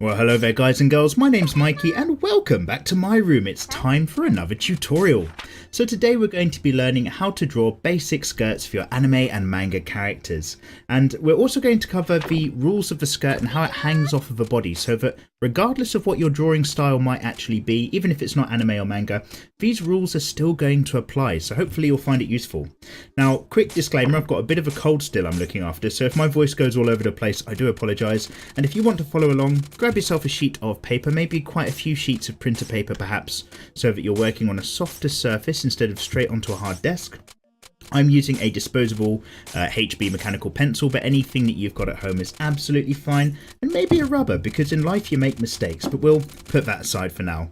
Well, hello there guys and girls, my name's Mikey and welcome back to my room. It's time for another tutorial. So today we're going to be learning how to draw basic skirts for your anime and manga characters. And we're also going to cover the rules of the skirt and how it hangs off of the body, so that regardless of what your drawing style might actually be, even if it's not anime or manga, these rules are still going to apply, so hopefully you'll find it useful. Now, quick disclaimer, I've got a bit of a cold still I'm looking after, so if my voice goes all over the place, I do apologise. And if you want to follow along, grab yourself a sheet of paper, maybe quite a few sheets of printer paper perhaps, so that you're working on a softer surface instead of straight onto a hard desk. I'm using a disposable HB mechanical pencil, but anything that you've got at home is absolutely fine, and maybe a rubber, because in life you make mistakes, but we'll put that aside for now.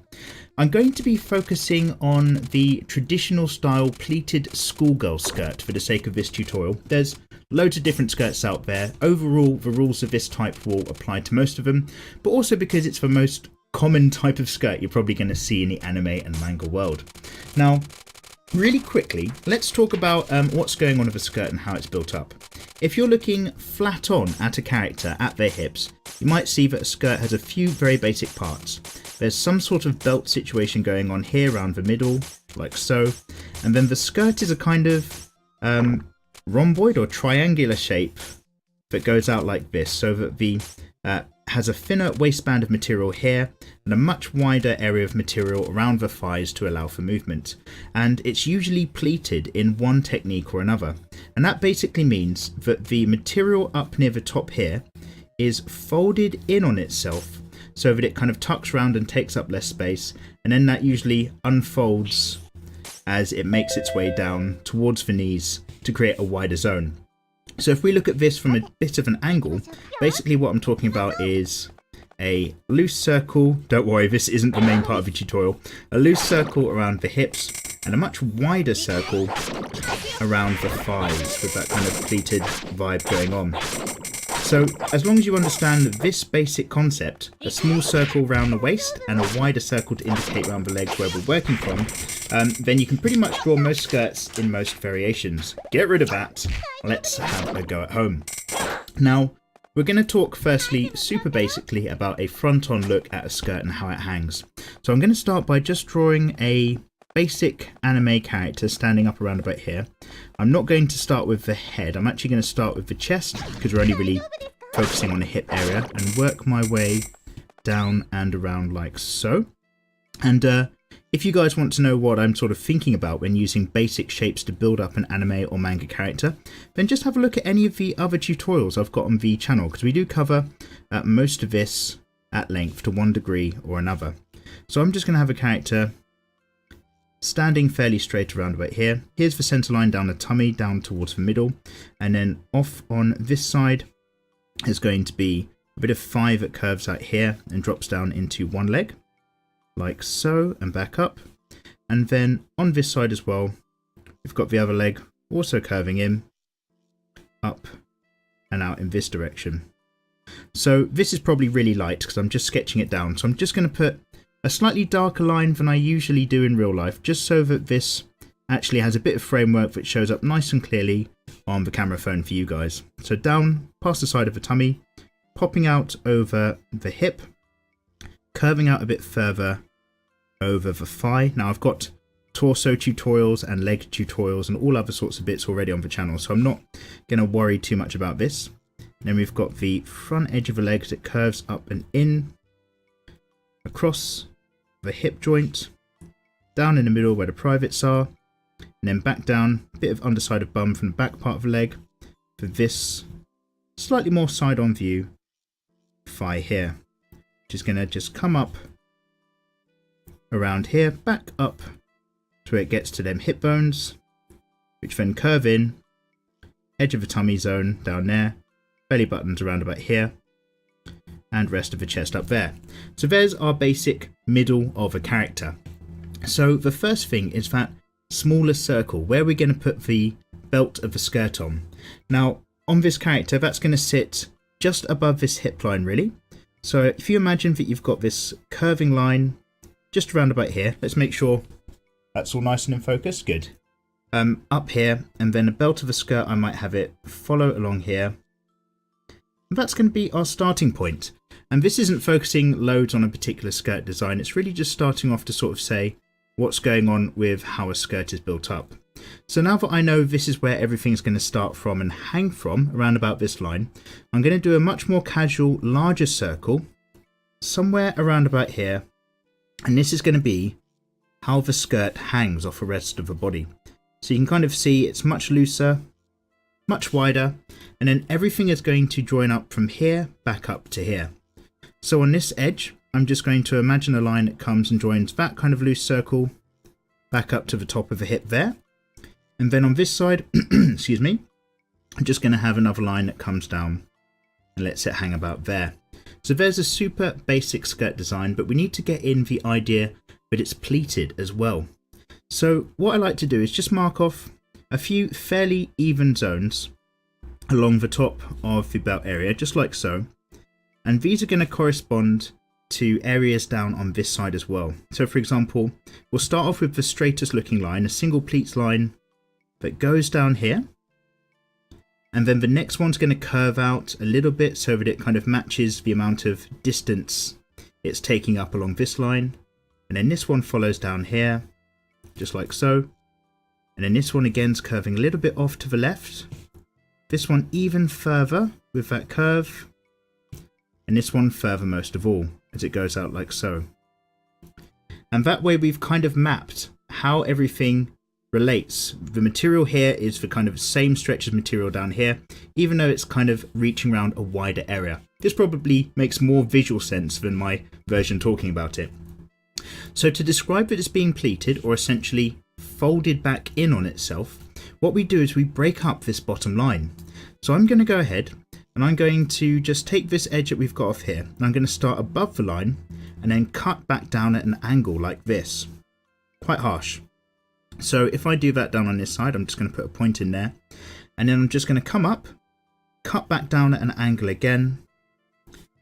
I'm going to be focusing on the traditional style pleated schoolgirl skirt for the sake of this tutorial. There's loads of different skirts out there. Overall, the rules of this type will apply to most of them, but also because it's the most common type of skirt you're probably going to see in the anime and manga world. Now, really quickly, let's talk about what's going on with a skirt and how it's built up. If you're looking flat on at a character at their hips, you might see that a skirt has a few very basic parts. There's some sort of belt situation going on here around the middle, like so, and then the skirt is a kind of rhomboid or triangular shape that goes out like this, so that the has a thinner waistband of material here and a much wider area of material around the thighs to allow for movement. And it's usually pleated in one technique or another. And that basically means that the material up near the top here is folded in on itself so that it kind of tucks around and takes up less space, and then that usually unfolds as it makes its way down towards the knees to create a wider zone. So if we look at this from a bit of an angle, basically what I'm talking about is a loose circle, don't worry, this isn't the main part of the tutorial, a loose circle around the hips and a much wider circle around the thighs with that kind of pleated vibe going on. So as long as you understand this basic concept, a small circle around the waist and a wider circle to indicate around the legs where we're working from, then you can pretty much draw most skirts in most variations. Get rid of that, let's have a go at home. Now, we're going to talk firstly super basically about a front-on look at a skirt and how it hangs. So I'm going to start by just drawing a basic anime character standing up around about here. I'm not going to start with the head, I'm actually going to start with the chest because we're only really focusing on the hip area, and work my way down and around like so. And if you guys want to know what I'm sort of thinking about when using basic shapes to build up an anime or manga character, then just have a look at any of the other tutorials I've got on the channel, because we do cover most of this at length to one degree or another. So I'm just going to have a character standing fairly straight around about here. Here's the centre line down the tummy, down towards the middle, and then off on this side is going to be a bit of thigh that curves out here and drops down into one leg, like so, and back up. And then on this side as well, we've got the other leg also curving in, up and out in this direction. So this is probably really light because I'm just sketching it down. So I'm just going to put a slightly darker line than I usually do in real life, just so that this actually has a bit of framework that shows up nice and clearly on the camera phone for you guys. So down past the side of the tummy, popping out over the hip, curving out a bit further over the thigh. Now I've got torso tutorials and leg tutorials and all other sorts of bits already on the channel, so I'm not going to worry too much about this. And then we've got the front edge of the legs that curves up and in, across the hip joint, down in the middle where the privates are, and then back down, a bit of underside of bum from the back part of the leg for this slightly more side-on view thigh here, which is going to just come up around here, back up to where it gets to them hip bones, which then curve in, edge of the tummy zone down there, belly buttons around about here, and rest of the chest up there. So there's our basic middle of a character. So the first thing is that smaller circle where we're going to put the belt of the skirt on. Now on this character, that's going to sit just above this hip line really. So if you imagine that you've got this curving line just around about here, let's make sure that's all nice and in focus, good. Up here, and then the belt of the skirt, I might have it follow along here That's going to be our starting point. And this isn't focusing loads on a particular skirt design, it's really just starting off to sort of say what's going on with how a skirt is built up. So now that I know this is where everything's going to start from and hang from, around about this line, I'm going to do a much more casual, larger circle, somewhere around about here, and this is going to be how the skirt hangs off the rest of the body. So you can kind of see it's much looser, much wider, and then everything is going to join up from here back up to here. So on this edge, I'm just going to imagine a line that comes and joins that kind of loose circle back up to the top of the hip there. And then on this side, excuse me, I'm just going to have another line that comes down and lets it hang about there. So there's a super basic skirt design, but we need to get in the idea that it's pleated as well. So what I like to do is just mark off a few fairly even zones along the top of the belt area, just like so. And these are going to correspond to areas down on this side as well. So for example, we'll start off with the straightest looking line, a single pleats line that goes down here. And then the next one's going to curve out a little bit so that it kind of matches the amount of distance it's taking up along this line. And then this one follows down here, just like so. And then this one again's curving a little bit off to the left. This one even further with that curve. And this one further most of all, as it goes out like so. And that way we've kind of mapped how everything relates. The material here is the kind of same stretch of material down here, even though it's kind of reaching around a wider area. This probably makes more visual sense than my version talking about it. So to describe that it's being pleated, or essentially folded back in on itself, what we do is we break up this bottom line. So I'm going to go ahead and I'm going to just take this edge that we've got off here, and I'm going to start above the line and then cut back down at an angle like this. Quite harsh. So if I do that down on this side, I'm just going to put a point in there, and then I'm just going to come up, cut back down at an angle again,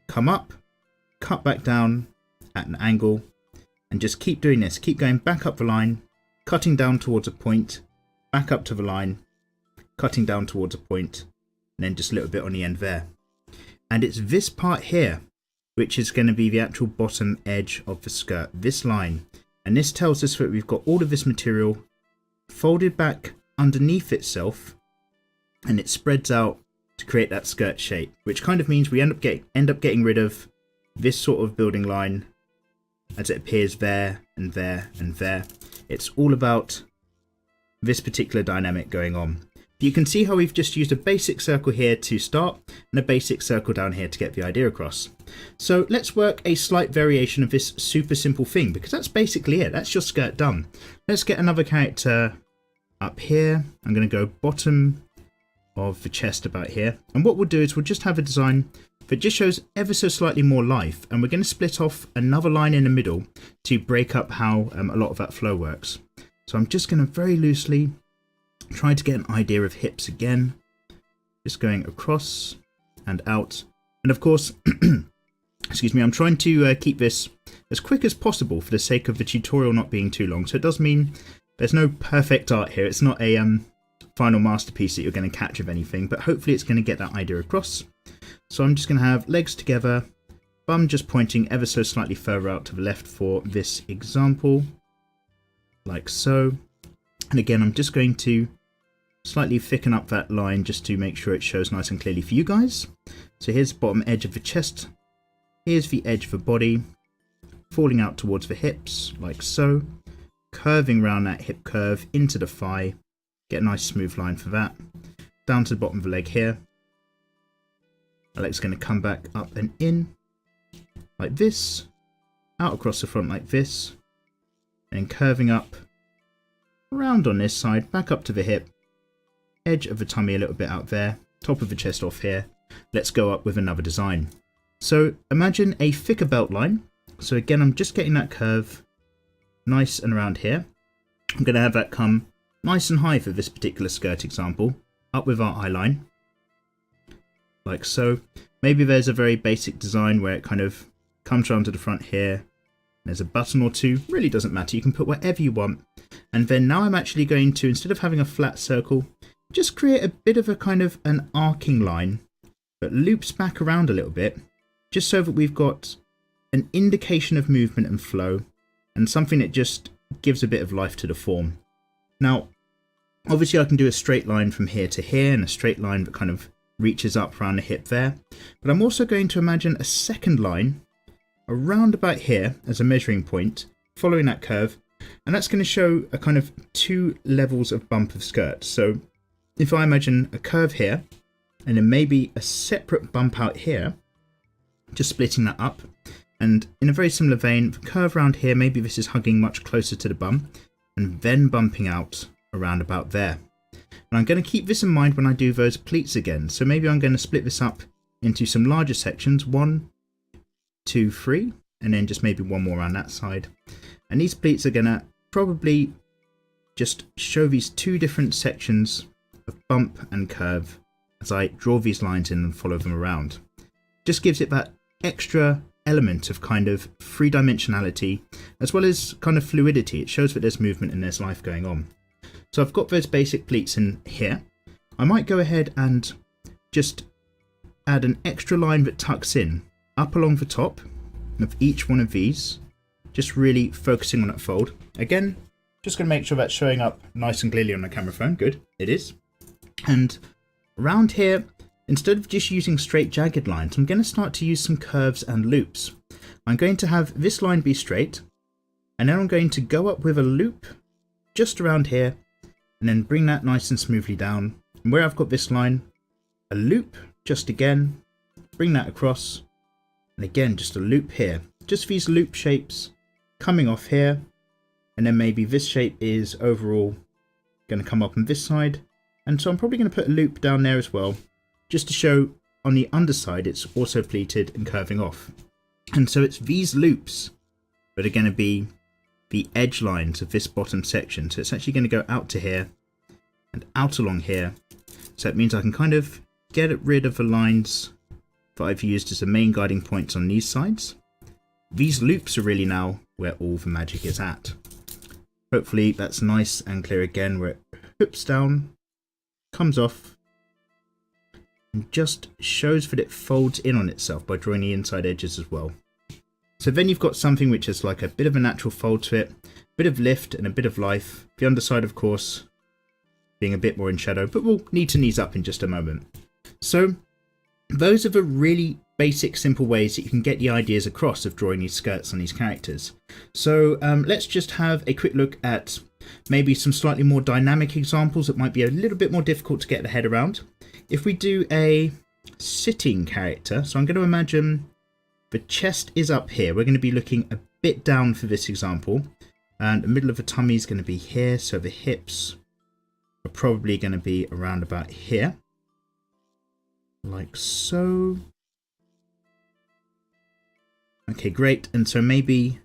come up, cut back down at an angle, and just keep doing this. Keep going back up the line, cutting down towards a point, back up to the line, cutting down towards a point, and then just a little bit on the end there. And it's this part here which is going to be the actual bottom edge of the skirt, this line. And this tells us that we've got all of this material folded back underneath itself, and it spreads out to create that skirt shape, which kind of means we end up getting rid of this sort of building line as it appears there and there and there. It's all about this particular dynamic going on. You can see how we've just used a basic circle here to start and a basic circle down here to get the idea across. So let's work a slight variation of this super simple thing, because that's basically it. That's your skirt done. Let's get another character up here. I'm going to go bottom of the chest about here. And what we'll do is we'll just have a design that just shows ever so slightly more life. And we're going to split off another line in the middle to break up how a lot of that flow works. So I'm just going to very loosely try to get an idea of hips again, just going across and out. And of course, excuse me, I'm trying to keep this as quick as possible for the sake of the tutorial not being too long. So it does mean there's no perfect art here. It's not a final masterpiece that you're going to catch of anything, but hopefully it's going to get that idea across. So I'm just going to have legs together, bum just pointing ever so slightly further out to the left for this example, like so. And again, I'm just going to slightly thicken up that line just to make sure it shows nice and clearly for you guys. So here's the bottom edge of the chest, here's the edge of the body, falling out towards the hips, like so, curving around that hip curve into the thigh, get a nice smooth line for that, down to the bottom of the leg here. The leg's going to come back up and in, like this, out across the front like this, and curving up around on this side, back up to the hip, edge of the tummy a little bit out there, top of the chest off here. Let's go up with another design. So imagine a thicker belt line. So again, I'm just getting that curve nice and around here. I'm going to have that come nice and high for this particular skirt example, up with our eye line, like so. Maybe there's a very basic design where it kind of comes around to the front here. There's a button or two, really doesn't matter. You can put whatever you want. And then now I'm actually going to, instead of having a flat circle, just create a bit of a kind of an arcing line but loops back around a little bit, just so that we've got an indication of movement and flow, and something that just gives a bit of life to the form. Now, obviously I can do a straight line from here to here, and a straight line that kind of reaches up around the hip there, but I'm also going to imagine a second line around about here as a measuring point, following that curve, and that's going to show a kind of 2 levels of bump of skirt. So if I imagine a curve here, and then maybe a separate bump out here, just splitting that up, and in a very similar vein, the curve around here, maybe this is hugging much closer to the bum, and then bumping out around about there. And I'm going to keep this in mind when I do those pleats again. So maybe I'm going to split this up into some larger sections, 1, 2, 3, and then just maybe one more around that side. And these pleats are going to probably just show these 2 different sections of bump and curve as I draw these lines in and follow them around. Just gives it that extra element of kind of 3-dimensionality as well as kind of fluidity. It shows that there's movement and there's life going on. So I've got those basic pleats in here. I might go ahead and just add an extra line that tucks in up along the top of each one of these, just really focusing on that fold. Again, just going to make sure that's showing up nice and clearly on the camera phone. Good, it is. And around here, instead of just using straight jagged lines, I'm going to start to use some curves and loops. I'm going to have this line be straight, and then I'm going to go up with a loop just around here, and then bring that nice and smoothly down. And where I've got this line, a loop just again, bring that across, and again just a loop here. Just these loop shapes coming off here, and then maybe this shape is overall going to come up on this side, and so I'm probably going to put a loop down there as well, just to show on the underside it's also pleated and curving off. And so it's these loops that are going to be the edge lines of this bottom section. So it's actually going to go out to here and out along here. So it means I can kind of get rid of the lines that I've used as the main guiding points on these sides. These loops are really now where all the magic is at. Hopefully that's nice and clear again, where it hoops down, comes off, and just shows that it folds in on itself by drawing the inside edges as well. So then you've got something which is like a bit of a natural fold to it, a bit of lift and a bit of life. The underside, of course, being a bit more in shadow, but we'll need to knees up in just a moment. So those are the really basic, simple ways that you can get the ideas across of drawing these skirts on these characters. So let's just have a quick look at maybe some slightly more dynamic examples that might be a little bit more difficult to get the head around. If we do a sitting character, so I'm going to imagine the chest is up here. We're going to be looking a bit down for this example, and the middle of the tummy is going to be here, so the hips are probably going to be around about here, like so. Okay, great. And so maybe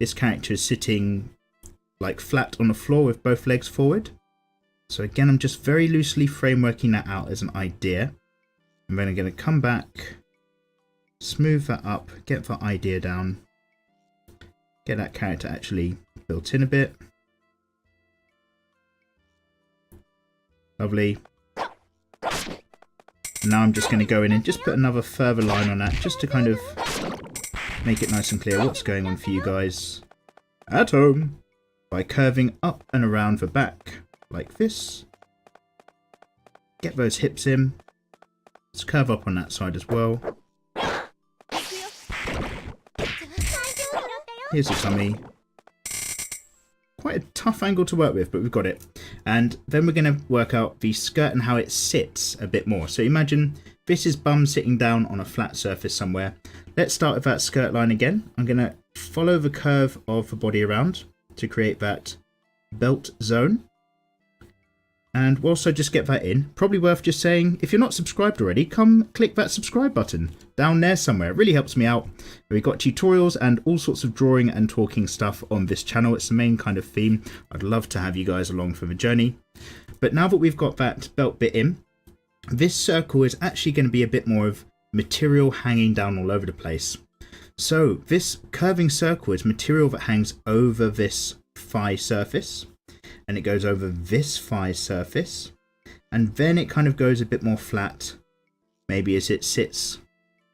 this character is sitting like flat on the floor with both legs forward. So again, I'm just very loosely frameworking that out as an idea. And then I'm going to come back, smooth that up, get that idea down, get that character actually built in a bit. Lovely. Now I'm just going to go in and just put another further line on that, just to kind of make it nice and clear what's going on for you guys at home, by curving up and around the back like this. Get those hips in. Let's curve up on that side as well. Here's the tummy. Quite a tough angle to work with, but we've got it. And then we're going to work out the skirt and how it sits a bit more. So imagine this is bum sitting down on a flat surface somewhere. Let's start with that skirt line again. I'm going to follow the curve of the body around to create that belt zone. And we'll also just get that in. Probably worth just saying, if you're not subscribed already, come click that subscribe button down there somewhere. It really helps me out. We've got tutorials and all sorts of drawing and talking stuff on this channel. It's the main kind of theme. I'd love to have you guys along for the journey. But now that we've got that belt bit in, this circle is actually going to be a bit more of material hanging down all over the place. So this curving circle is material that hangs over this thigh surface, and it goes over this thigh surface, and then it kind of goes a bit more flat maybe as it sits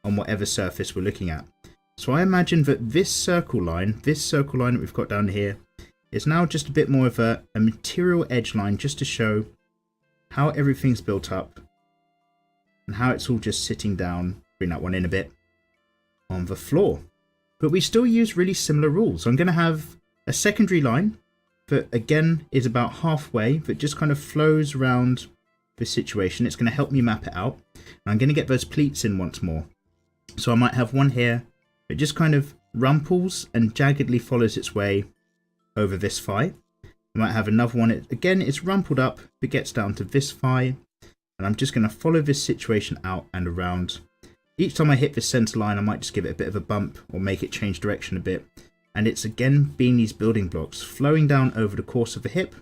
on whatever surface we're looking at. So I imagine that this circle line that we've got down here, is now just a bit more of a material edge line, just to show how everything's built up and how it's all just sitting down, bring that one in a bit, on the floor. But we still use really similar rules. I'm going to have a secondary line that again is about halfway, that just kind of flows around this situation. It's going to help me map it out. And I'm going to get those pleats in once more. So I might have one here that just kind of rumples and jaggedly follows its way over this thigh. I might have another one, again it's rumpled up, but gets down to this thigh. And I'm just going to follow this situation out and around. Each time I hit this center line, I might just give it a bit of a bump or make it change direction a bit. And it's again being these building blocks, flowing down over the course of the hip,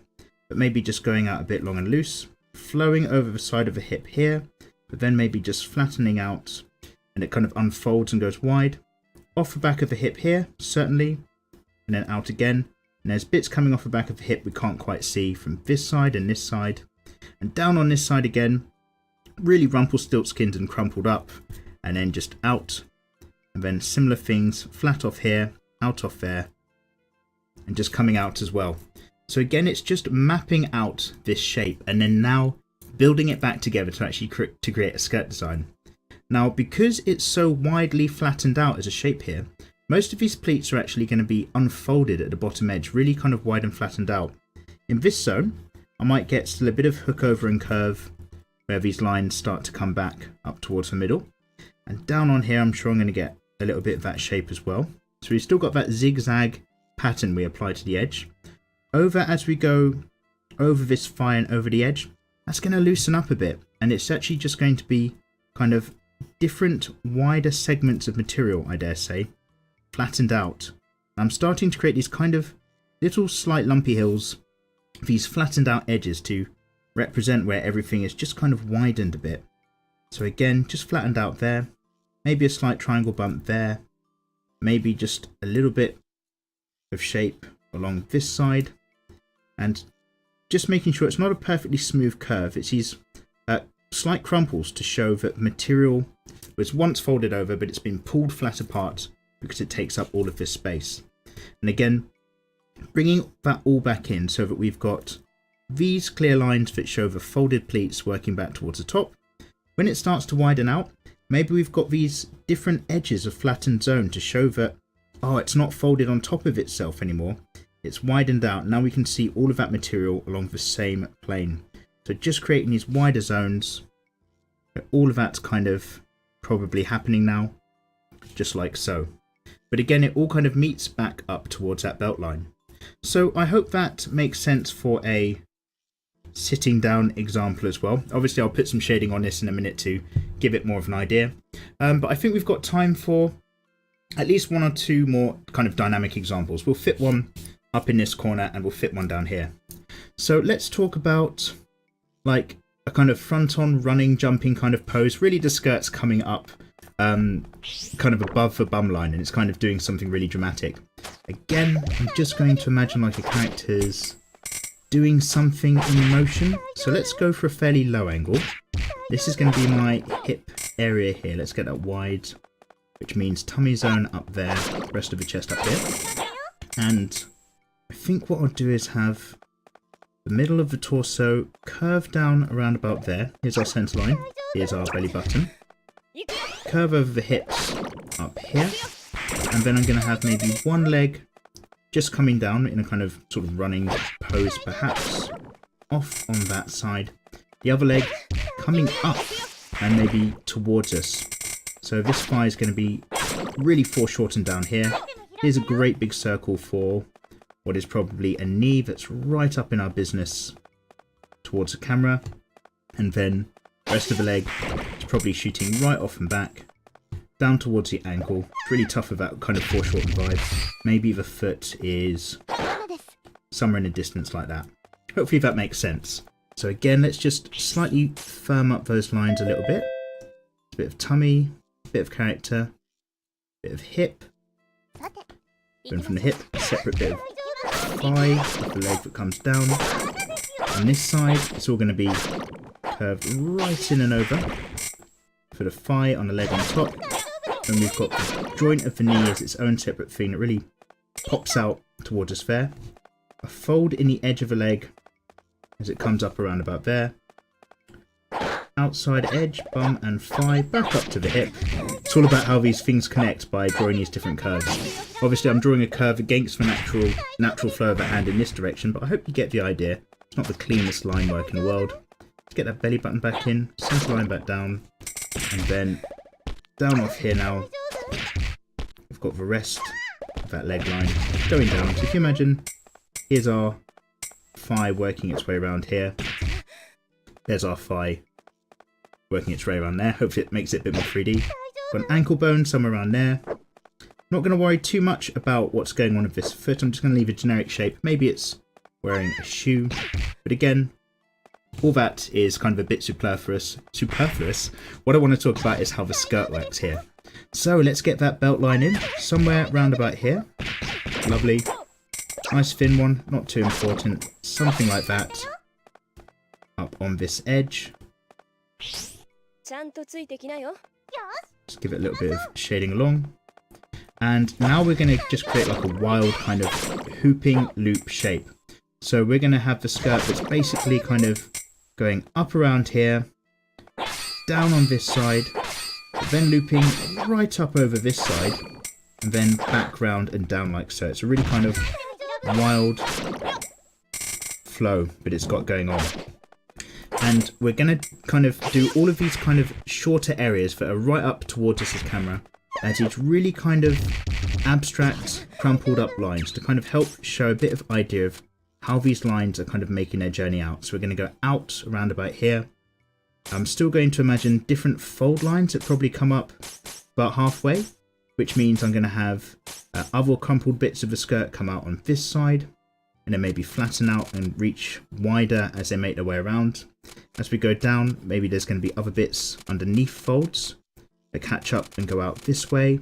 but maybe just going out a bit long and loose, flowing over the side of the hip here, but then maybe just flattening out, and it kind of unfolds and goes wide. Off the back of the hip here, certainly, and then out again. And there's bits coming off the back of the hip we can't quite see from this side and this side. And down on this side again, really rumpelstiltskined and crumpled up, and then just out. And then similar things, flat off here, out off there, and just coming out as well. So again, it's just mapping out this shape and then now building it back together to actually create a skirt design. Now, because it's so widely flattened out as a shape here, most of these pleats are actually going to be unfolded at the bottom edge, really kind of wide and flattened out. In this zone, I might get still a bit of hook over and curve where these lines start to come back up towards the middle. And down on here, I'm sure I'm going to get a little bit of that shape as well. So we've still got that zigzag pattern we apply to the edge. Over as we go over this thigh and over the edge, that's going to loosen up a bit. And it's actually just going to be kind of different, wider segments of material, I dare say, flattened out. I'm starting to create these kind of little slight lumpy hills, these flattened out edges to represent where everything is just kind of widened a bit. So again, just flattened out there, maybe a slight triangle bump there, maybe just a little bit of shape along this side, and just making sure it's not a perfectly smooth curve. It's these slight crumples to show that material was once folded over, but it's been pulled flat apart because it takes up all of this space. And again, bringing that all back in so that we've got these clear lines that show the folded pleats working back towards the top. When it starts to widen out, maybe we've got these different edges of flattened zone to show that, oh, it's not folded on top of itself anymore. It's widened out. Now we can see all of that material along the same plane. So just creating these wider zones, all of that's kind of probably happening now, just like so. But again, it all kind of meets back up towards that belt line. So I hope that makes sense for a sitting down example as well. Obviously, I'll put some shading on this in a minute to give it more of an idea. But I think we've got time for at least one or two more kind of dynamic examples. We'll fit one up in this corner and we'll fit one down here. So let's talk about like a kind of front on running, jumping kind of pose. Really the skirt's coming up kind of above the bum line, and it's kind of doing something really dramatic. Again, I'm just going to imagine like a character's doing something in motion. So let's go for a fairly low angle. This is going to be my hip area here. Let's get that wide, which means tummy zone up there, rest of the chest up here. And I think what I'll do is have the middle of the torso curve down around about there. Here's our center line. Here's our belly button. Curve over the hips up here. And then I'm going to have maybe one leg just coming down in a kind of sort of running pose, perhaps off on that side. The other leg coming up and maybe towards us. So this thigh is going to be really foreshortened down here. Here's a great big circle for what is probably a knee that's right up in our business towards the camera. And then the rest of the leg is probably shooting right off and back, down towards the ankle. It's really tough with that kind of foreshortened vibe. Maybe the foot is somewhere in the distance like that. Hopefully that makes sense. So again, let's just slightly firm up those lines a little bit. A bit of tummy, a bit of character, a bit of hip. Then from the hip, a separate bit of thigh, with the leg that comes down. On this side, it's all going to be curved right in and over put a thigh on the leg on top. Then we've got the joint of the knee as its own separate thing that really pops out towards us there. A fold in the edge of the leg as it comes up around about there. Outside edge, bum and thigh, back up to the hip. It's all about how these things connect by drawing these different curves. Obviously I'm drawing a curve against the natural flow of the hand in this direction, but I hope you get the idea. It's not the cleanest line work in the world. Let's get that belly button back in, centre line back down, and then down off here now. We've got the rest of that leg line going down. So if you imagine, here's our thigh working its way around here. There's our thigh working its way around there. Hopefully it makes it a bit more 3D. Got an ankle bone somewhere around there. Not going to worry too much about what's going on with this foot. I'm just going to leave a generic shape. Maybe it's wearing a shoe. But again, all that is kind of a bit superfluous. What I want to talk about is how the skirt works here. So let's get that belt line in. Somewhere round about here. Lovely. Nice thin one. Not too important. Something like that. Up on this edge. Just give it a little bit of shading along. And now we're going to just create like a wild kind of hooping loop shape. So we're going to have the skirt that's basically kind of going up around here, down on this side, then looping right up over this side, and then back round and down like so. It's a really kind of wild flow that it's got going on. And we're going to kind of do all of these kind of shorter areas that are right up towards us as camera, as it's really kind of abstract, crumpled up lines to kind of help show a bit of idea of how these lines are kind of making their journey out. So we're going to go out around about here. I'm still going to imagine different fold lines that probably come up about halfway, which means I'm going to have other crumpled bits of the skirt come out on this side, and then maybe flatten out and reach wider as they make their way around. As we go down, maybe there's going to be other bits underneath folds that catch up and go out this way.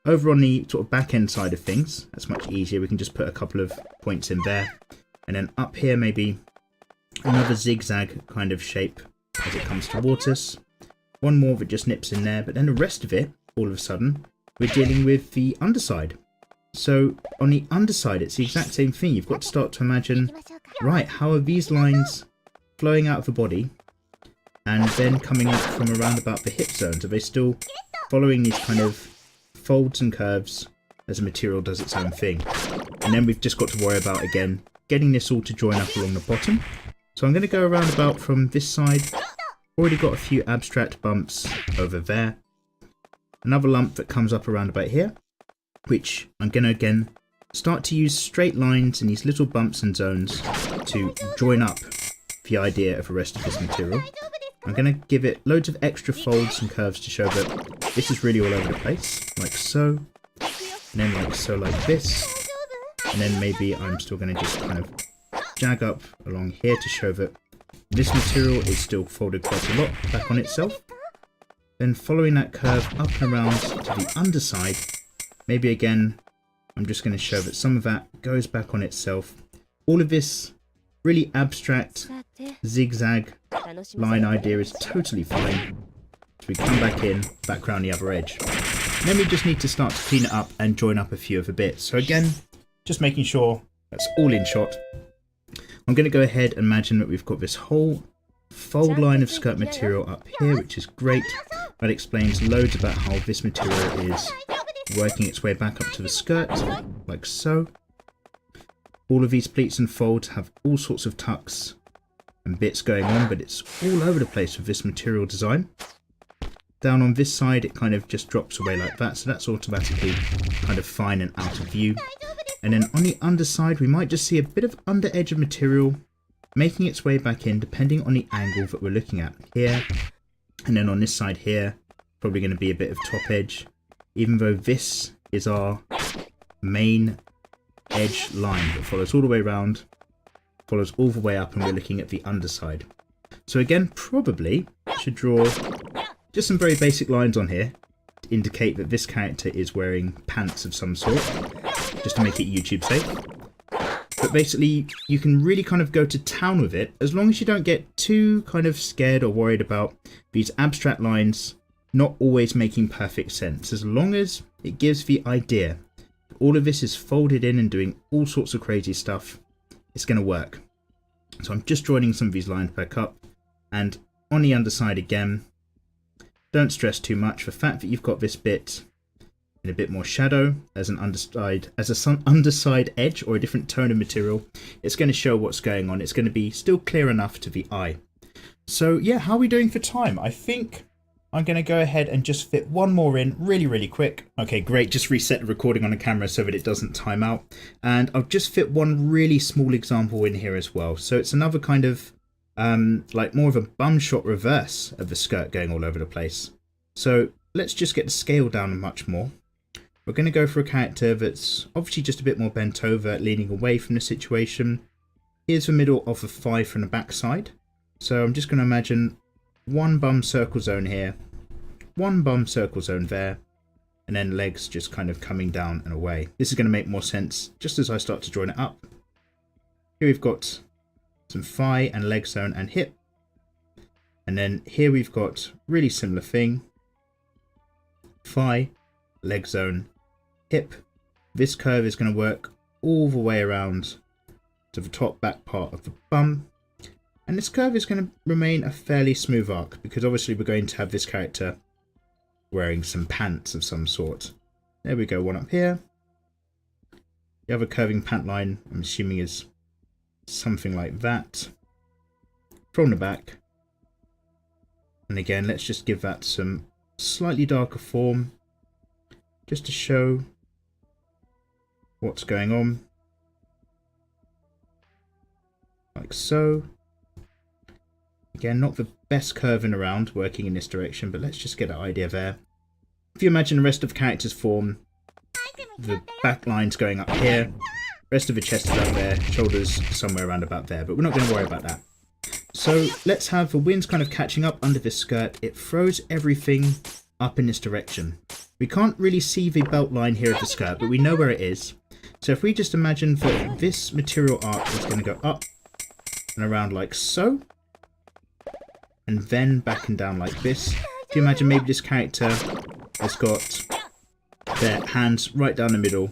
Over on the sort of back end side of things, that's much easier. We can just put a couple of points in there. And then up here, maybe another zigzag kind of shape as it comes towards us. One more that just nips in there, but then the rest of it, all of a sudden, we're dealing with the underside. So on the underside, it's the exact same thing. You've got to start to imagine, right, how are these lines flowing out of the body and then coming up from around about the hip zones? Are they still following these kind of folds and curves as the material does its own thing? And then we've just got to worry about, again, getting this all to join up along the bottom. So I'm going to go around about from this side. Already got a few abstract bumps over there. Another lump that comes up around about here, which I'm going to again start to use straight lines and these little bumps and zones to join up the idea of the rest of this material. I'm going to give it loads of extra folds and curves to show that this is really all over the place, like so, and then like so, like this. And then maybe I'm still going to just kind of jag up along here to show that this material is still folded quite a lot back on itself. Then following that curve up and around to the underside, maybe again, I'm just going to show that some of that goes back on itself. All of this really abstract zigzag line idea is totally fine. So we come back in, back around the other edge. And then we just need to start to clean it up and join up a few of the bits. So again, just making sure that's all in shot. I'm going to go ahead and imagine that we've got this whole fold line of skirt material up here, which is great. That explains loads about how this material is working its way back up to the skirt, like so. All of these pleats and folds have all sorts of tucks and bits going on, but it's all over the place with this material design. Down on this side, it kind of just drops away like that, so that's automatically kind of fine and out of view. And then on the underside, we might just see a bit of under edge of material making its way back in, depending on the angle that we're looking at here. And then on this side here, probably going to be a bit of top edge, even though this is our main edge line that follows all the way around, follows all the way up, and we're looking at the underside. So again, probably should draw just some very basic lines on here to indicate that this character is wearing pants of some sort, just to make it YouTube safe. But basically, you can really kind of go to town with it, as long as you don't get too kind of scared or worried about these abstract lines not always making perfect sense, as long as it gives the idea. All of this is folded in and doing all sorts of crazy stuff. It's going to work. So I'm just joining some of these lines back up, and on the underside again, don't stress too much. The fact that you've got this bit in a bit more shadow as an underside edge or a different tone of material, it's going to show what's going on. It's going to be still clear enough to the eye. So yeah, how are we doing for time? I think I'm going to go ahead and just fit one more in really quick. Okay, great. Just reset the recording on the camera so that it doesn't time out. And I'll just fit one really small example in here as well. So it's another kind of like more of a bum shot reverse of the skirt going all over the place. So let's just get the scale down much more. We're going to go for a character that's obviously just a bit more bent over, leaning away from the situation. Here's the middle of the thigh from the back side. So I'm just going to imagine one bum circle zone here, one bum circle zone there, and then legs just kind of coming down and away. This is going to make more sense just as I start to join it up. Here we've got some thigh and leg zone and hip. And then here we've got really similar thing. Thigh, leg zone, hip. This curve is going to work all the way around to the top back part of the bum. And this curve is going to remain a fairly smooth arc because obviously we're going to have this character wearing some pants of some sort. There we go, one up here. The other curving pant line, I'm assuming, is something like that. From the back. And again, let's just give that some slightly darker form just to show what's going on. Like so. Again, not the best curving around working in this direction, but let's just get an idea there. If you imagine the rest of the character's form, the back line's going up here, rest of the chest is up there, shoulders somewhere around about there, but we're not going to worry about that. So let's have the wind's kind of catching up under this skirt. It throws everything up in this direction. We can't really see the belt line here of the skirt, but we know where it is. So if we just imagine that this material arc is going to go up and around like so, and then back and down like this. If you imagine maybe this character has got their hands right down the middle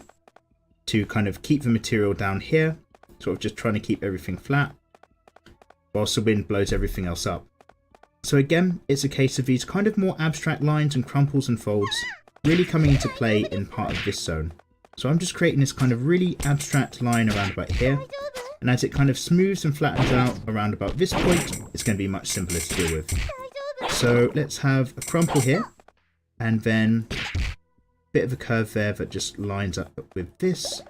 to kind of keep the material down here, sort of just trying to keep everything flat, whilst the wind blows everything else up. So again, it's a case of these kind of more abstract lines and crumples and folds really coming into play in part of this zone. So I'm just creating this kind of really abstract line around about here. And as it kind of smooths and flattens out around about this point, it's going to be much simpler to deal with. So let's have a crumple here, and then a bit of a curve there that just lines up with this.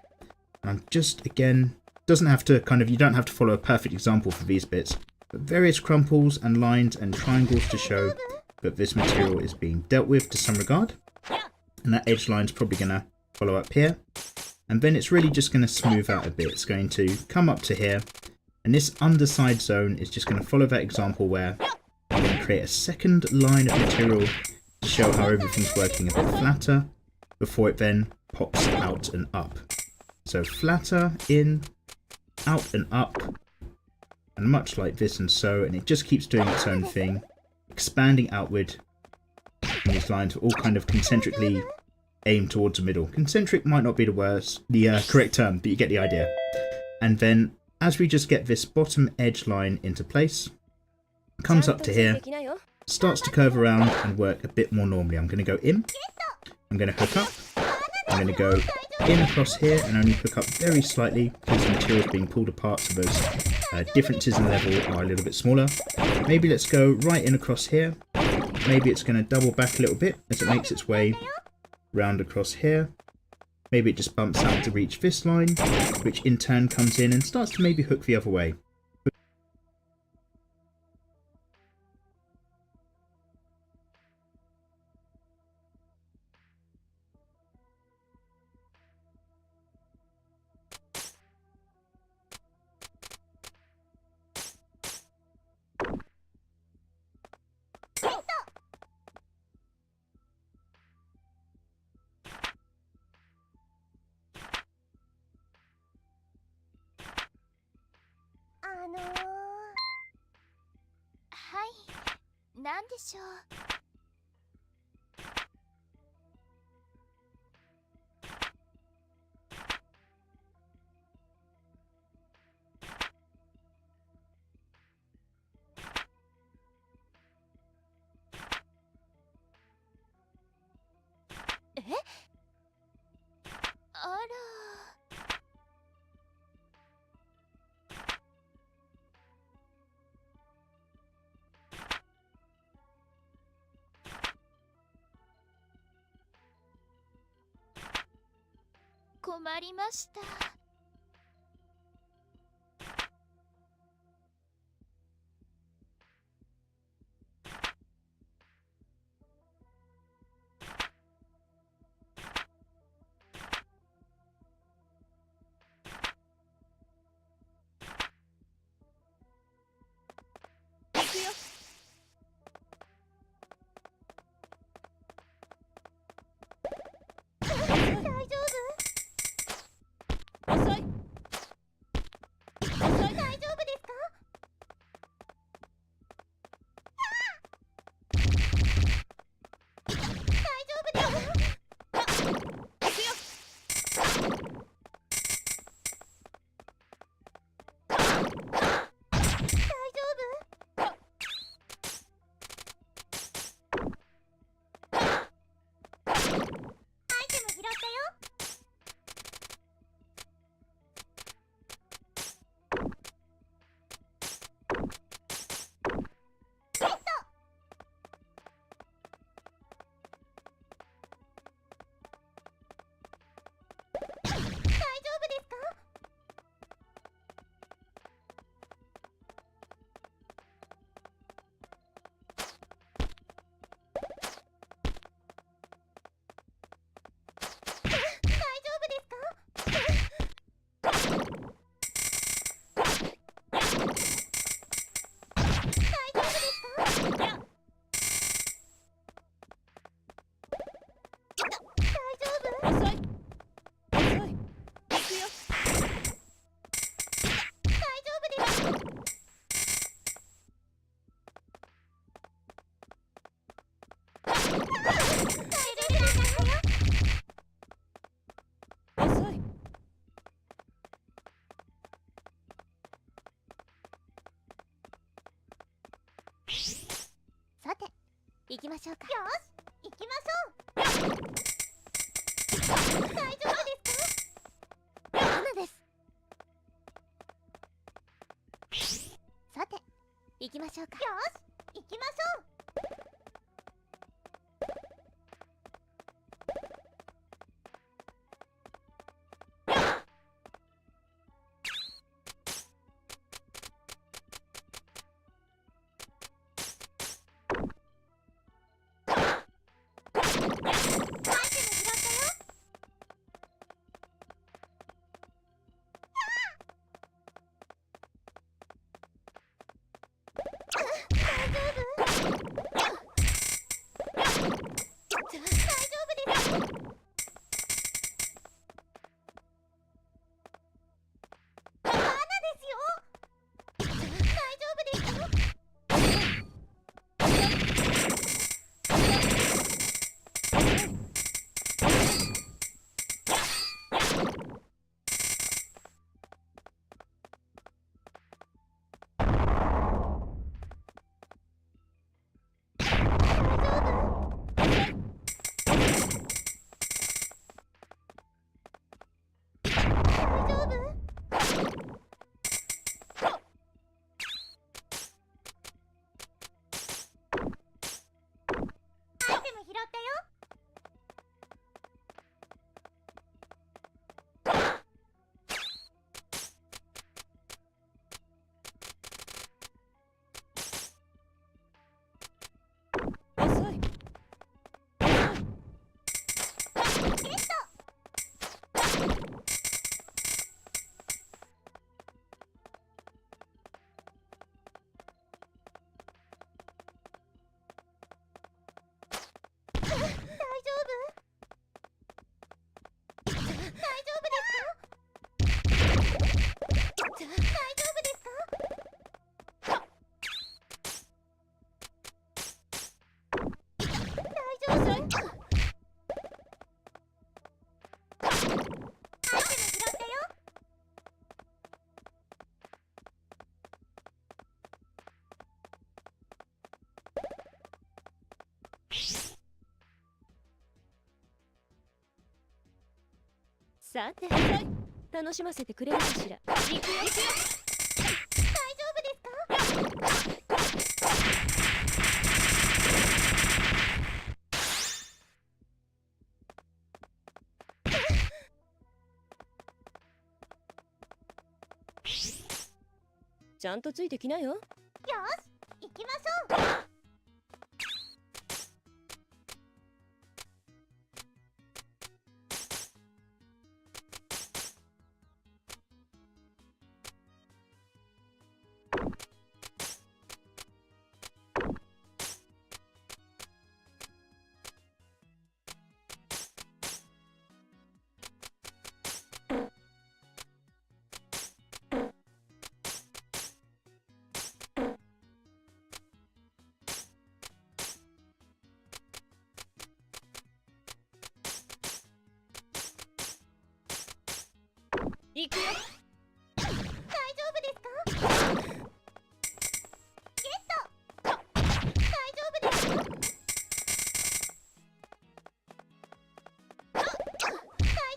And I'm just, again, doesn't have to kind of, you don't have to follow a perfect example for these bits, but various crumples and lines and triangles to show that this material is being dealt with to some regard. And that edge line's probably going to follow up here. And then it's really just going to smooth out a bit. It's going to come up to here. And this underside zone is just going to follow that example where I'm going to create a second line of material to show how everything's working a bit flatter before it then pops out and up. So flatter, in, out and up. And much like this and so. And it just keeps doing its own thing. Expanding outward. And these lines are all kind of concentrically aim towards the middle. Concentric might not be the correct term, but you get the idea. And then as we just get this bottom edge line into place, comes up to here, starts to curve around and work a bit more normally. I'm going to go in, I'm going to hook up, I'm going to go in across here and only hook up very slightly because the material is being pulled apart, so those differences in level are a little bit smaller. Maybe let's go right in across here. Maybe it's going to double back a little bit as it makes its way round across here. Maybe it just bumps out to reach this line, which in turn comes in and starts to maybe hook the other way. 困りました。行くよ。大丈夫？遅い。大丈夫ですか？大丈夫ですか？行くよ。大丈夫？アイテム拾ったよ。ゲット。大丈夫ですか？大丈夫ですか？大丈夫ですか？大丈夫？遅い。遅い。行くよ。大丈夫です。遅い。さて、行きましょうか。よし、行きましょう。大丈夫ですか？7です。さて、行きましょうか。よし、行きましょう。アイテム拾ったよ。大丈夫？大丈夫です。罠ですよ。大丈夫ですか？大丈夫？アイテム拾ったよ。遅い。ゲット。大丈夫？大丈夫ですか？大丈夫ですか？大丈夫？アイテム拾ったよ。さて、楽しませてくれるかしら。行くよ。大丈夫ですか？ちゃんとついてきなよ。よし、行きましょう。行くよ。大丈夫ですか？ゲット。大丈夫ですか？大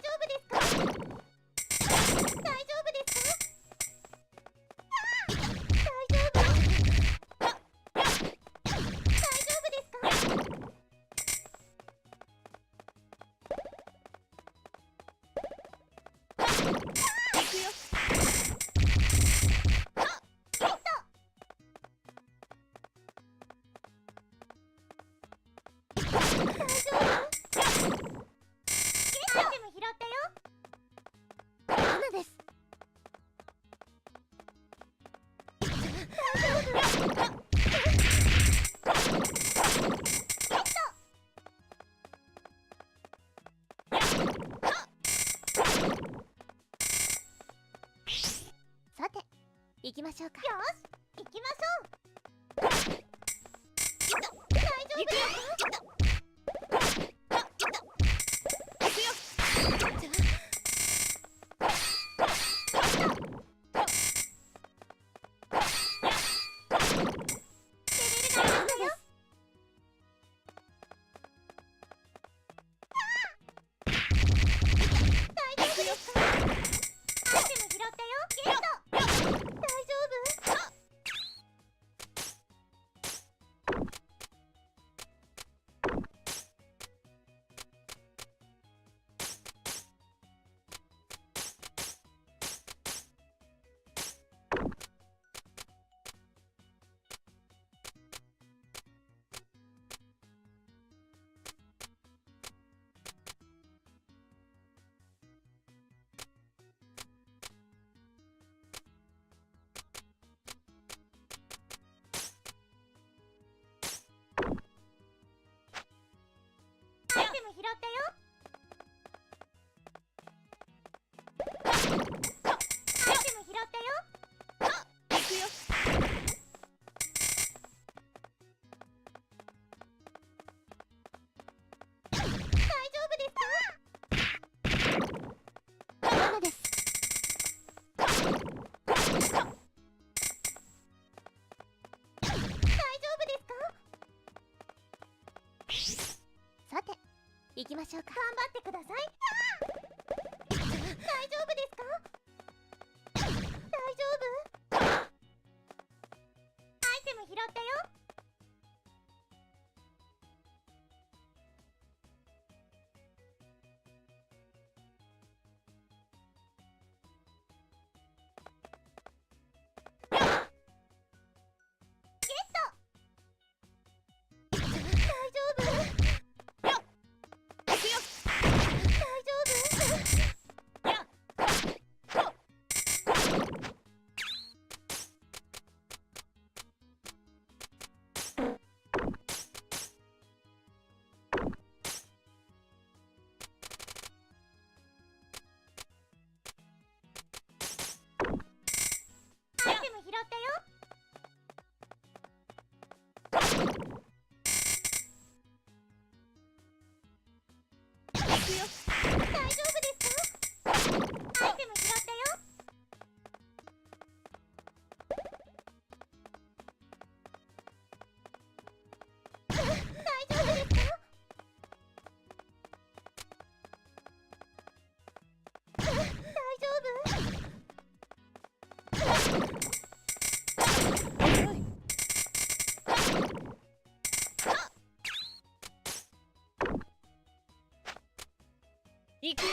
丈夫ですか？大丈夫ですか？大丈夫。大丈夫ですか？行くよ。ゲット。大丈夫？アイテム拾ったよ。花です。大丈夫？ゲット。さて、行きましょうか。よし、行きましょう。大丈夫ですか？行くよ。レベルが上がったよ。大丈夫ですか？アイテム拾ったよ。ゲット。大丈夫？アイテム拾ったよ。アイテム拾ったよ。行くよ。大丈夫ですか？花です。大丈夫ですか？さて、行きましょうか。頑張ってください。大丈夫ですか？大丈夫？アイテム拾ったよ。ゲット。大丈夫？行くよ。大丈夫？アイテム拾ったよ。行くよ。大丈夫ですか？アイテム拾ったよ。大丈夫ですか？大丈夫？行くよ。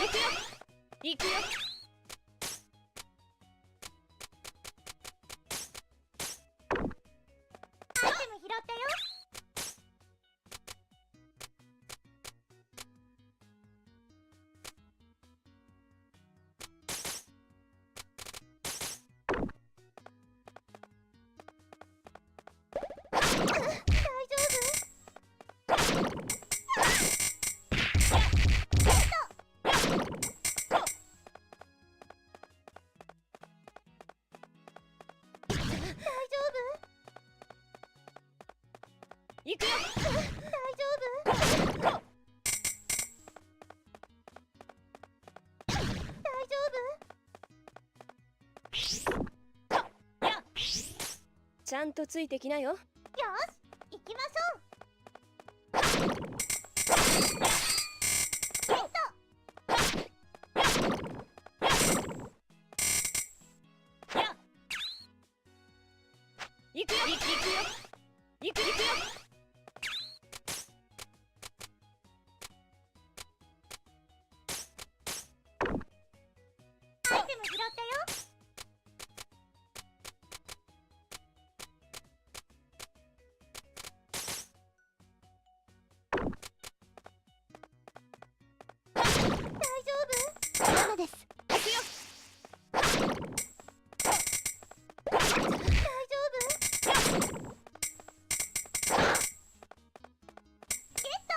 行くよ。ちゃんとついてきなよ。よし、行きましょう。ゲット。行くよ行くよ行くよ。アイテム拾ったよ。大丈夫？ダメです。行くよ。大丈夫？ゲット。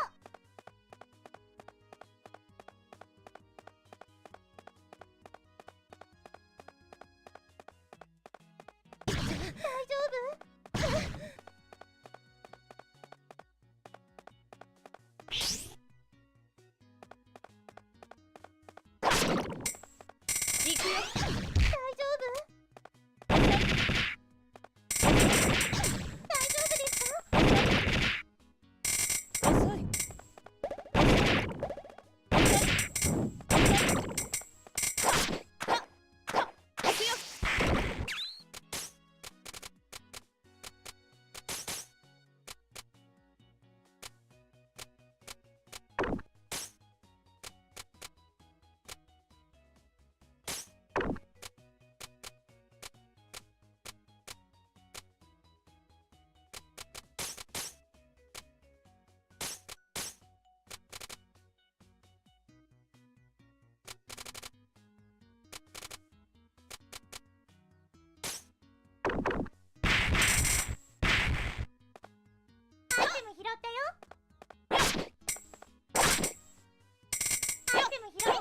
大丈夫？行くよ。大丈夫？大丈夫ですか？遅い。行くよ。アイテム拾ったよ。アイテム拾ったよ。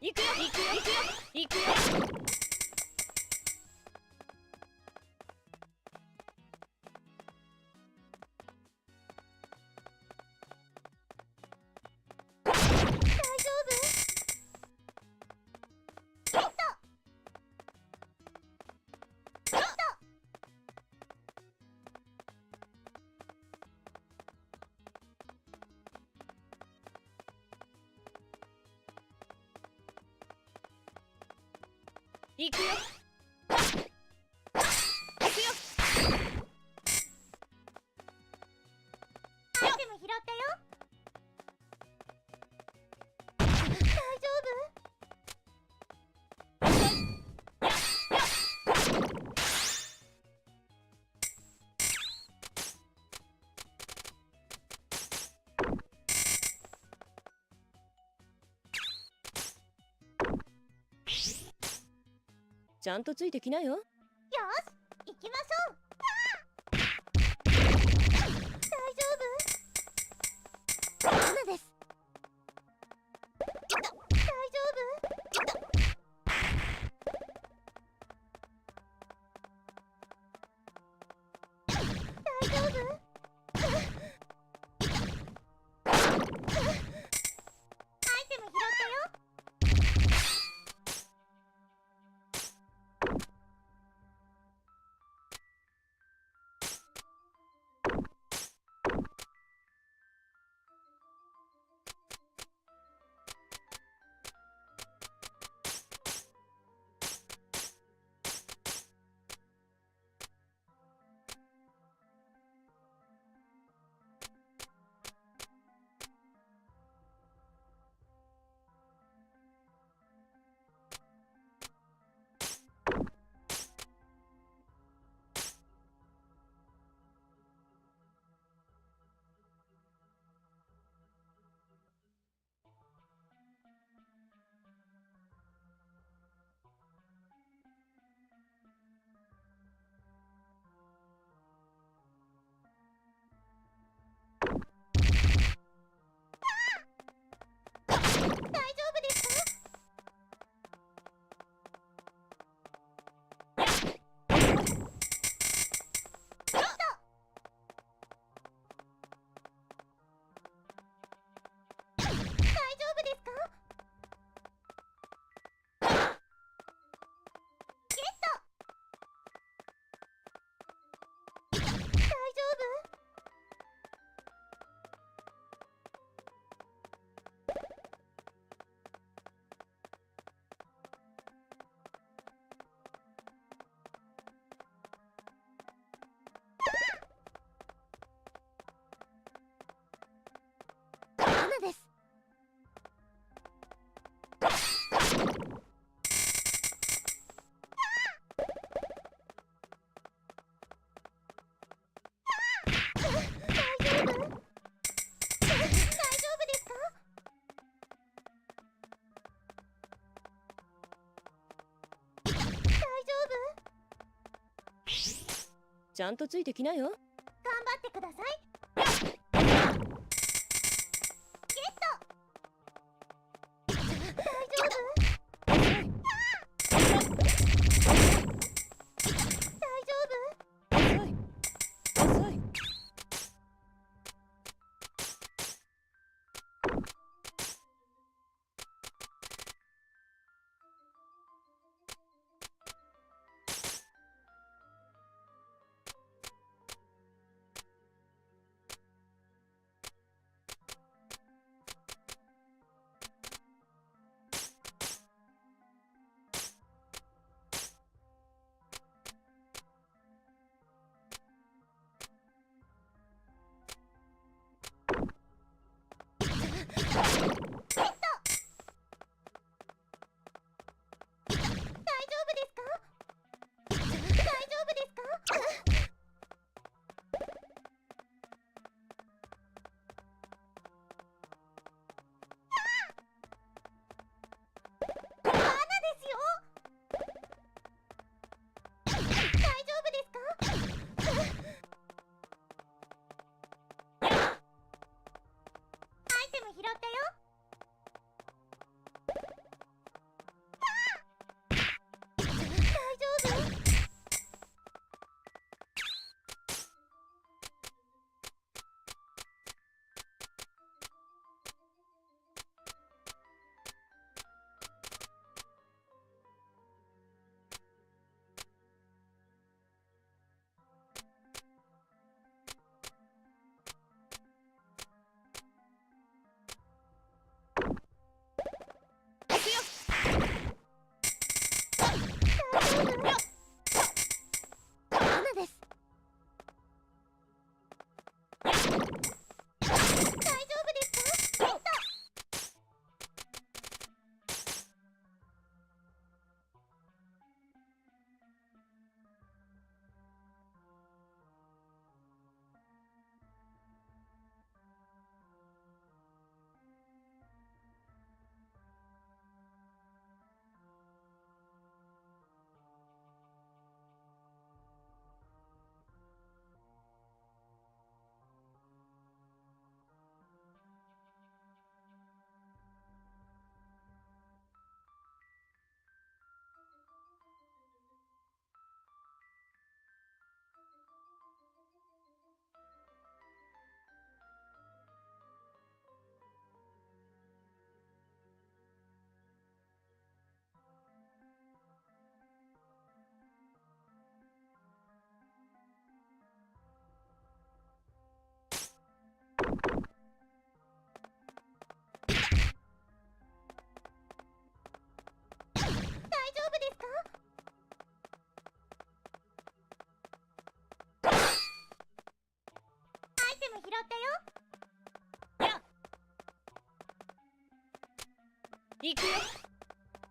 行くよ行くよ行くよ。大丈夫？ゲット。ゲット。行くよ。行くよ。アイテム拾ったよ。大丈夫？ちゃんとついてきなよ。よし、行きましょう。大丈夫？ダメです。大丈夫？大丈夫？アイテム拾ったよ。ちゃんとついてきなよ。頑張ってください。ゲット。大丈夫？大丈夫？遅い遅い。拾ったよ。や行くよ。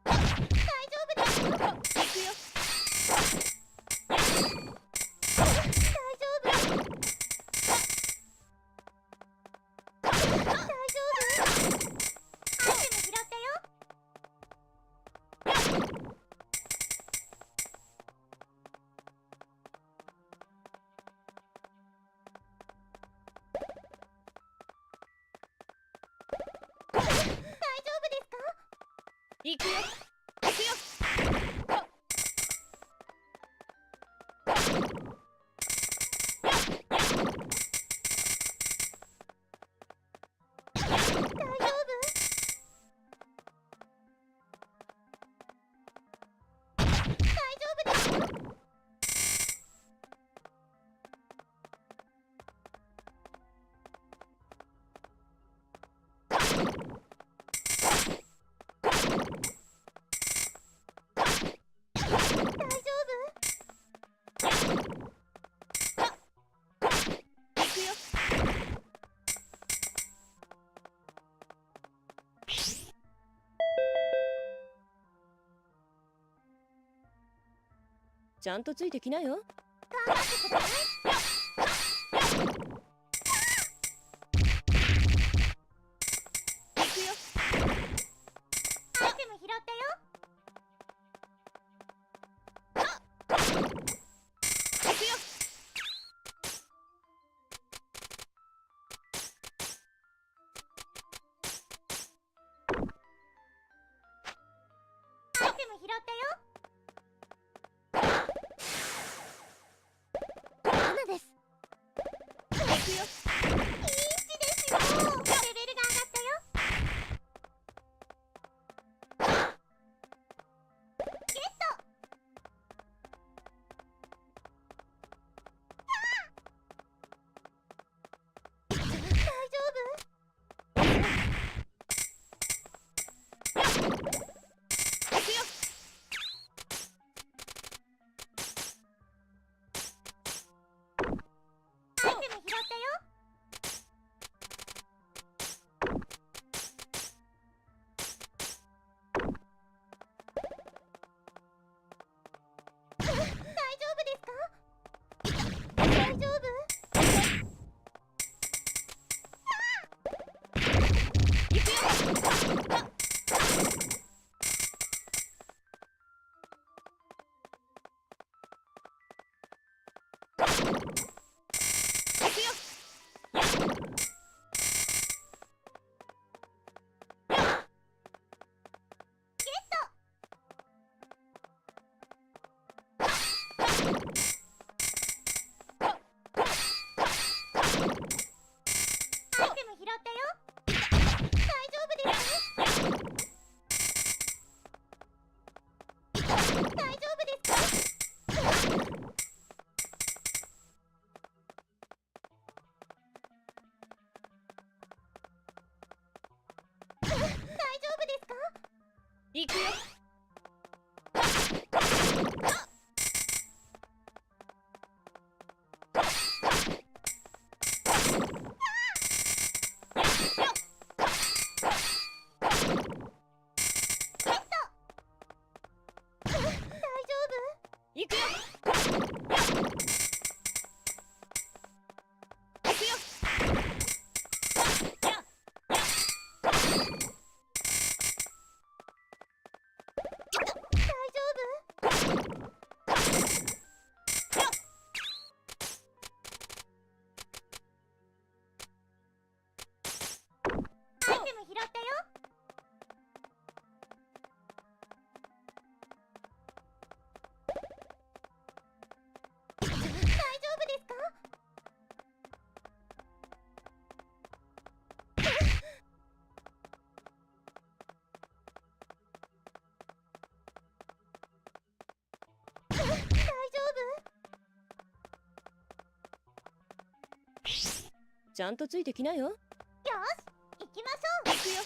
大丈夫ですよ。行くよ。大丈夫。大丈夫。アイテム拾ったよ。大丈夫ですか？行くよ。行くよ。大丈夫？大丈夫ですよ。大丈夫？行くよ。ちゃんとついてきなよ。頑張ってください。行くよ。アイテム拾ったよ。行くよ。テム拾ったよ。7です。行くよ。いい位置ですよ。レベルが上がったよ。ゲット。大丈夫？行くよ。アイテム拾ったよ。大丈夫ですか？大丈夫？行くよ。行くよ。ゲット。アイテム拾ったよ。大丈夫ですか？大丈夫ですか？大丈夫ですか？行くよ。大丈夫？行くよ。行くよ。大丈夫？アイテム拾ったよ。大丈夫ですか？大丈夫？ちゃんとついてきなよ。よし、行きましょう。行くよ。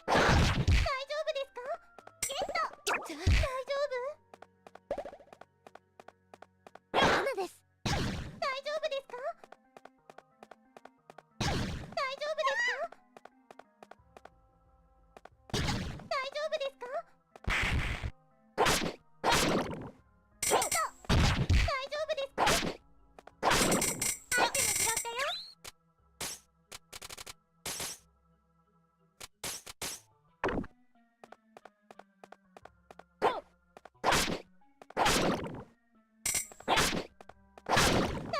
大丈夫ですか？ゲット。大丈夫？7です。大丈夫ですか？大丈夫ですか？大丈夫ですか？ゲット。大丈夫ですか？アイテム拾ったよ。大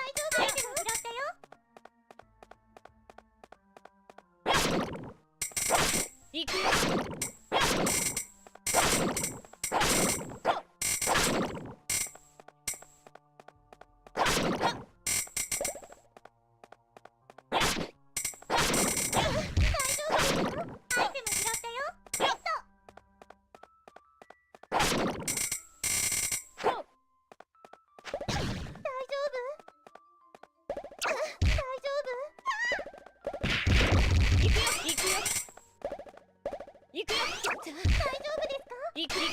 丈夫？アイテム拾ったよ。行くよ。大丈夫ですか？アイテム拾ったよ。ゲット。大丈夫？大丈行くよ。行くよ。行くよ。夫？大丈夫ですか？行くよ。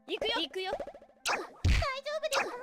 行くよ。行くよ。大丈夫ですか？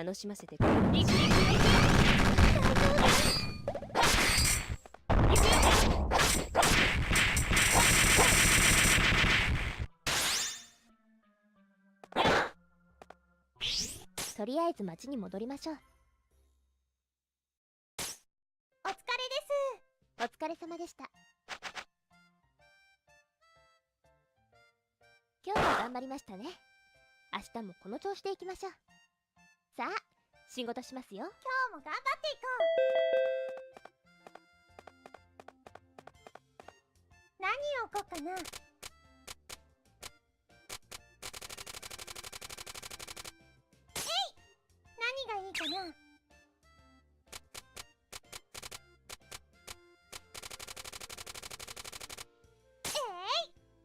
楽しませてくれ。行くよ。とりあえず町に戻りましょう。お疲れです。お疲れ様でした。今日も頑張りましたね。明日もこの調子でいきましょう。さあ、仕事しますよ。今日も頑張っていこう。何を置こうかな。何がいいかな。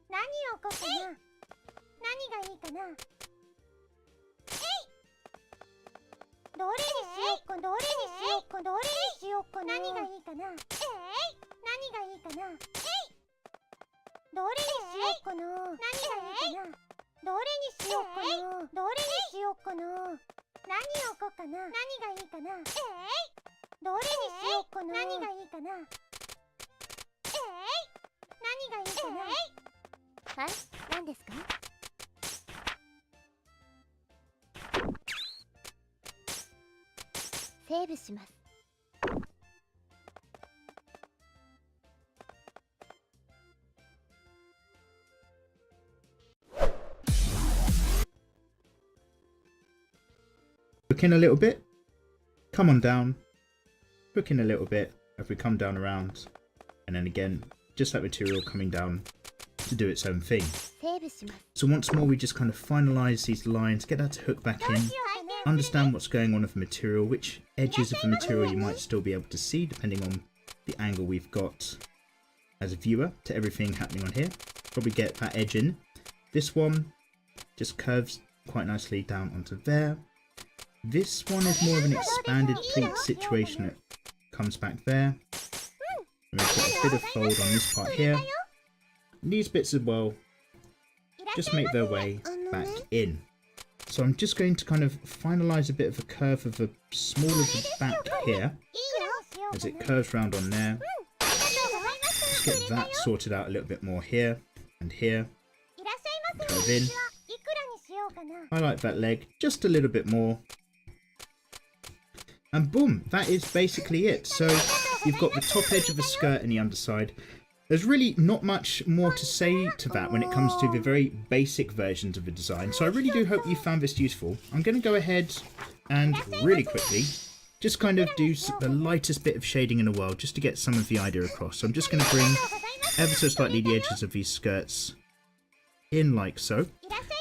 何を置こうかな。何がいいかな。どれにしようか。どれにしようか。どれにしようか。何がいいかな。何がいいかな。どれにしようかな。何がいいかな。どれにしようかな。どれにしようかな。何を置こうかな。何がいいかな。どれにしようかな。何がいいかな。何がいいかな。はい、何ですか。セーブします。Hook in a little bit, come on down, hook in a little bit as we come down around, and then again, just that material coming down to do its own thing. So once more we just kind of finalise these lines, get that to hook back in, understand what's going on with the material, which edges of the material you might still be able to see depending on the angle we've got as a viewer to everything happening on here. Probably get that edge in. This one just curves quite nicely down onto there. This one is more of an expanded pleat situation that comes back there. And we've got a bit of fold on this part here. And these bits as well just make their way back in. So I'm just going to kind of finalise a bit of a curve of the small of the back here as it curves round on there. Just get that sorted out a little bit more here and here. Curve in. Highlight that leg just a little bit more. And boom, that is basically it. So you've got the top edge of the skirt and the underside. There's really not much more to say to that when it comes to the very basic versions of the design. So I really do hope you found this useful. I'm going to go ahead and really quickly just kind of do the lightest bit of shading in the world just to get some of the idea across. So I'm just going to bring ever so slightly the edges of these skirts in like so.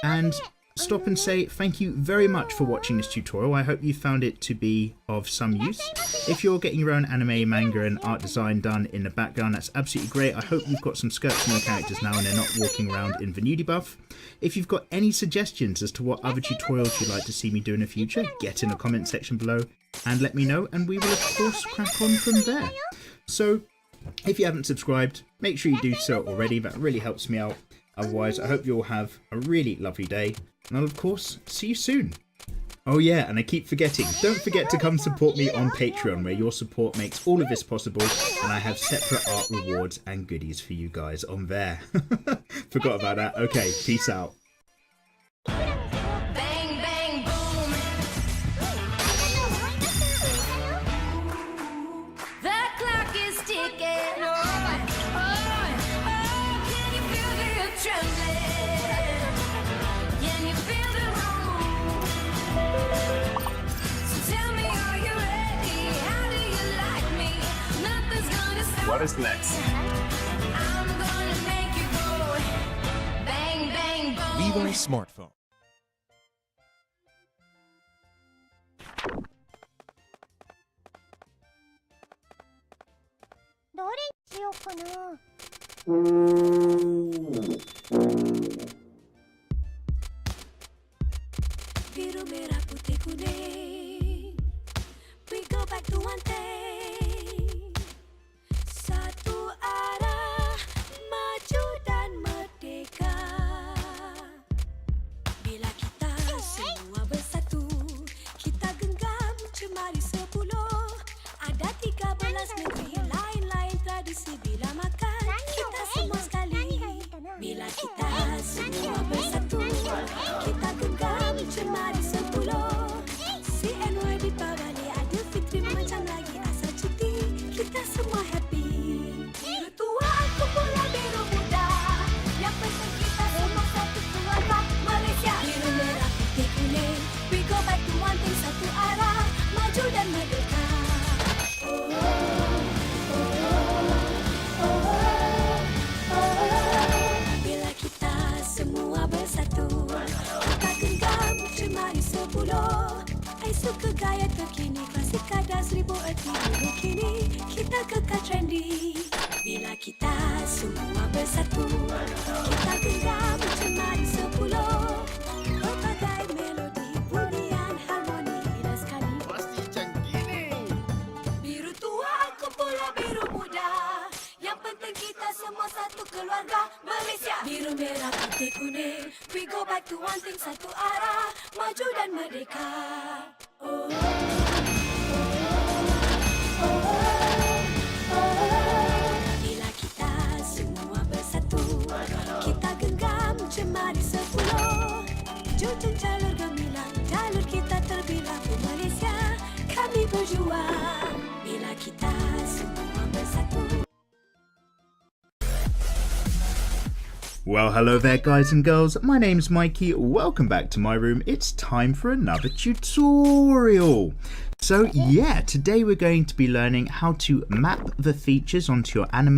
And stop and say thank you very much for watching this tutorial. I hope you found it to be of some use. If you're getting your own anime, manga and art design done in the background, that's absolutely great. I hope you've got some skirts from your characters now and they're not walking around in the nudie buff. If you've got any suggestions as to what other tutorials you'd like to see me do in the future, get in the comment section below and let me know, and we will of course crack on from there. So if you haven't subscribed, make sure you do so already. That really helps me out. Otherwise, I hope you all have a really lovely day. And I'll of course see you soon. Oh yeah, and I keep forgetting, don't forget to come support me on Patreon, where your support makes all of this possible, and I have separate art rewards and goodies for you guys on there. Forgot about that. Okay, peace out. Bang, bang, boom. The clock is ticking. Can you feel the trembling? Can you feel the room? So tell me, are you ready? How do you like me? Nothing's gonna stop. What is next? I'm gonna make you go bang, bang, boom. Levi smartphone. どれにしようかな。Biru merah putih kuning. We go back to one thing. Satu arah, maju dan merdeka. Bila kita semua bersatu, kita genggam kita semua bersatu, kita genggam cemari 10. CNY di Pavali ada Fitri macam lagi asal cuti, kita semua happy. Biru tua kumpulan biru muda, yang penting kita semua satu keluarga Malaysia. Biru merah putih kuning, we go back to one thing, satu arah, maju dan merdeka. Bila kita semua bersatu, kita genggam cemari 10. I suka gaya terkini, klasik kadar 1000 erti dulu kini, kita kekal trendy. Bila kita semua bersatu, kita genggam cemari 10. Berbagai melodi, bunyian harmoni bila sekali. Pasti macam gini. Biru tua kumpulan biru muda, yang penting kita semua satu keluarga Malaysia. Biru merah putih kuning, we go back to one thing, satu arah, maju dan merdeka. Bila kita semua bersatu, kita genggam cemari 10. Junjung jalur gemilang, jalur kita terbilang di Malaysia, kami berjuang. Bila kita semua bersatu. Well, hello there guys and girls, my name's Mikey, welcome back to my room. It's time for another tutorial. So yeah, today we're going to be learning how to map the features onto your anime